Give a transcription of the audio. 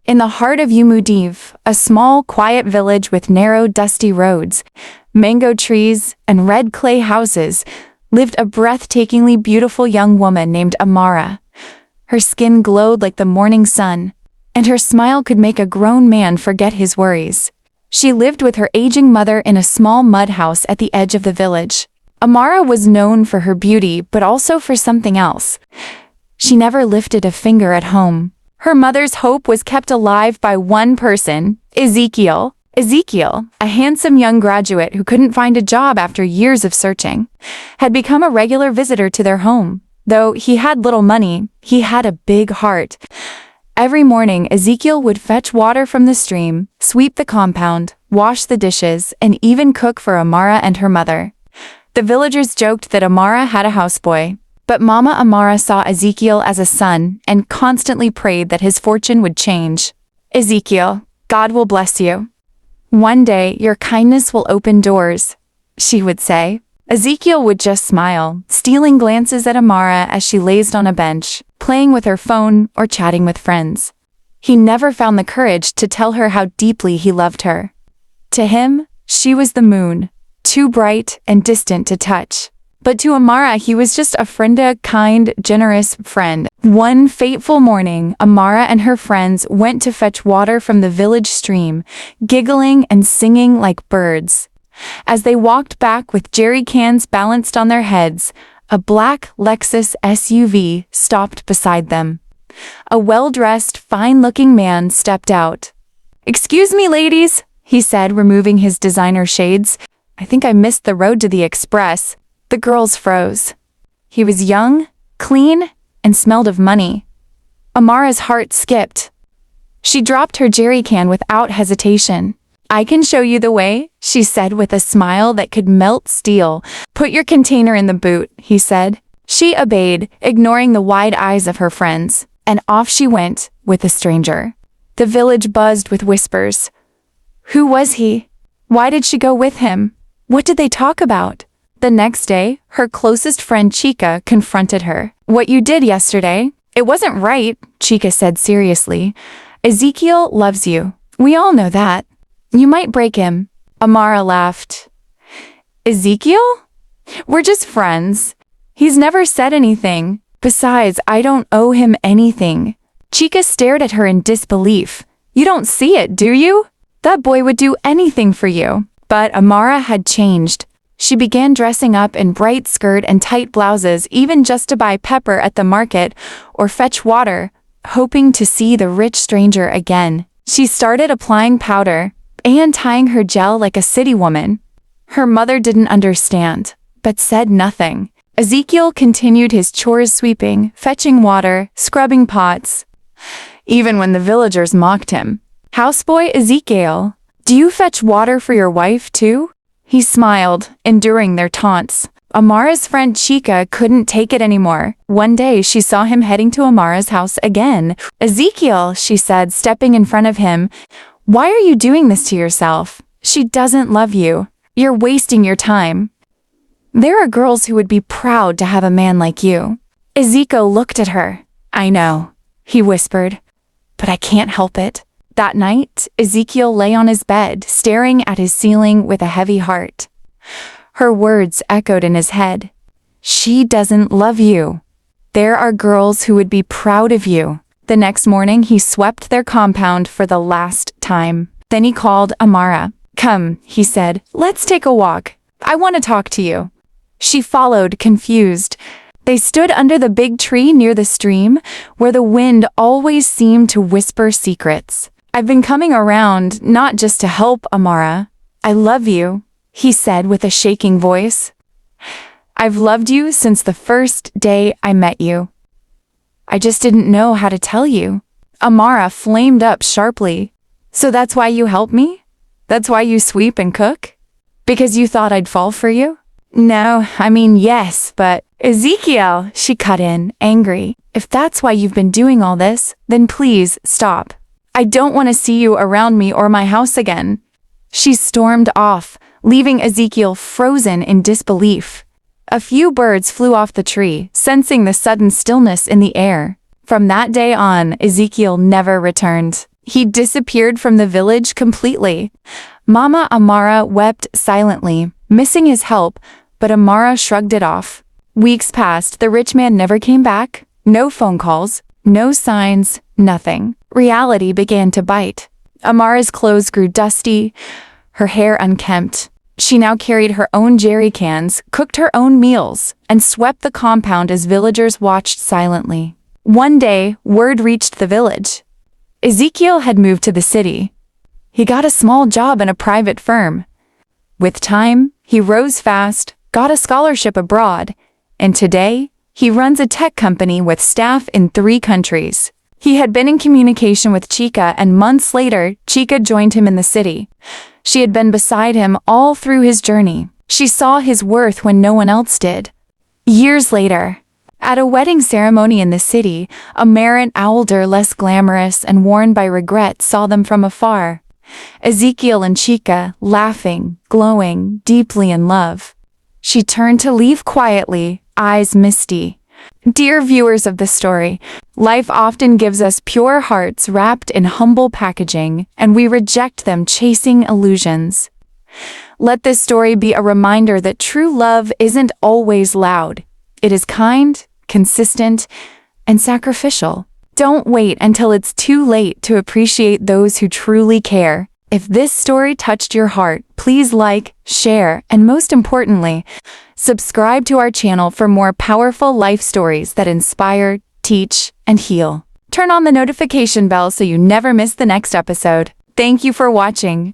In the heart of Umudiv, a small, quiet village with narrow, dusty roads, mango trees, and red clay houses, lived a breathtakingly beautiful young woman named Amara. Her skin glowed like the morning sun, and her smile could make a grown man forget his worries. She lived with her aging mother in a small mud house at the edge of the village. Amara was known for her beauty, but also for something else. She never lifted a finger at home. Her mother's hope was kept alive by one person, Ezekiel. Ezekiel, a handsome young graduate who couldn't find a job after years of searching, had become a regular visitor to their home. Though he had little money, he had a big heart. Every morning, Ezekiel would fetch water from the stream, sweep the compound, wash the dishes, and even cook for Amara and her mother. The villagers joked that Amara had a houseboy, but Mama Amara saw Ezekiel as a son and constantly prayed that his fortune would change. "Ezekiel, God will bless you. One day, your kindness will open doors," she would say. Ezekiel would just smile, stealing glances at Amara as she lazed on a bench, playing with her phone or chatting with friends. He never found the courage to tell her how deeply he loved her. To him, she was the moon, too bright and distant to touch. But to Amara, he was just a friend, a kind, generous friend. One fateful morning, Amara and her friends went to fetch water from the village stream, giggling and singing like birds. As they walked back with jerry cans balanced on their heads, a black Lexus SUV stopped beside them. A well-dressed, fine-looking man stepped out. "Excuse me, ladies," he said, removing his designer shades. "I think I missed the road to the express." The girls froze. He was young, clean, and smelled of money. Amara's heart skipped. She dropped her jerry can without hesitation. "I can show you the way," she said with a smile that could melt steel. "Put your container in the boot," he said. She obeyed, ignoring the wide eyes of her friends, and off she went with the stranger. The village buzzed with whispers. Who was he? Why did she go with him? What did they talk about? The next day, her closest friend Chica confronted her. "What you did yesterday, it wasn't right," Chica said seriously. "Ezekiel loves you. We all know that. You might break him." Amara laughed. "Ezekiel? We're just friends. He's never said anything. Besides, I don't owe him anything." Chica stared at her in disbelief. "You don't see it, do you? That boy would do anything for you." But Amara had changed. She began dressing up in bright skirt and tight blouses even just to buy pepper at the market or fetch water, hoping to see the rich stranger again. She started applying powder and tying her gel like a city woman. Her mother didn't understand, but said nothing. Ezekiel continued his chores, sweeping, fetching water, scrubbing pots. Even when the villagers mocked him. "Houseboy Ezekiel, do you fetch water for your wife too?" He smiled, enduring their taunts. Amara's friend Chica couldn't take it anymore. One day she saw him heading to Amara's house again. "Ezekiel," she said, stepping in front of him, "why are you doing this to yourself? She doesn't love you. You're wasting your time. There are girls who would be proud to have a man like you." Ezekiel looked at her. "I know," he whispered, "but I can't help it." That night, Ezekiel lay on his bed, staring at his ceiling with a heavy heart. Her words echoed in his head. "She doesn't love you. There are girls who would be proud of you." The next morning, he swept their compound for the last time. Then he called Amara. "Come," he said, "let's take a walk. I want to talk to you." She followed, confused. They stood under the big tree near the stream, where the wind always seemed to whisper secrets. "I've been coming around, not just to help, Amara. I love you," he said with a shaking voice. "I've loved you since the first day I met you. I just didn't know how to tell you." Amara flamed up sharply. "So that's why you help me? That's why you sweep and cook? Because you thought I'd fall for you?" "No, I mean, yes, but..." "Ezekiel," she cut in, angry. "If that's why you've been doing all this, then please stop. I don't want to see you around me or my house again." She stormed off, leaving Ezekiel frozen in disbelief. A few birds flew off the tree, sensing the sudden stillness in the air. From that day on, Ezekiel never returned. he disappeared from the village completely. Mama Amara wept silently, missing his help, but Amara shrugged it off. Weeks passed, the rich man never came back. No phone calls, no signs, nothing. Reality began to bite. Amara's clothes grew dusty, her hair unkempt. She now carried her own jerry cans, cooked her own meals, and swept the compound as villagers watched silently. One day, word reached the village. Ezekiel had moved to the city. He got a small job in a private firm. With time, he rose fast, got a scholarship abroad, and today, he runs a tech company with staff in 3 countries. He had been in communication with Chica, and months later, Chica joined him in the city. She had been beside him all through his journey. She saw his worth when no one else did. Years later, at a wedding ceremony in the city, a Marin Owlder less glamorous and worn by regret saw them from afar. Ezekiel and Chica, laughing, glowing, deeply in love. She turned to leave quietly, eyes misty. Dear viewers of this story, life often gives us pure hearts wrapped in humble packaging, and we reject them chasing illusions. Let this story be a reminder that true love isn't always loud. It is kind, consistent, and sacrificial. Don't wait until it's too late to appreciate those who truly care. If this story touched your heart, please like, share, and most importantly, subscribe to our channel for more powerful life stories that inspire, teach, and heal. Turn on the notification bell so you never miss the next episode. Thank you for watching.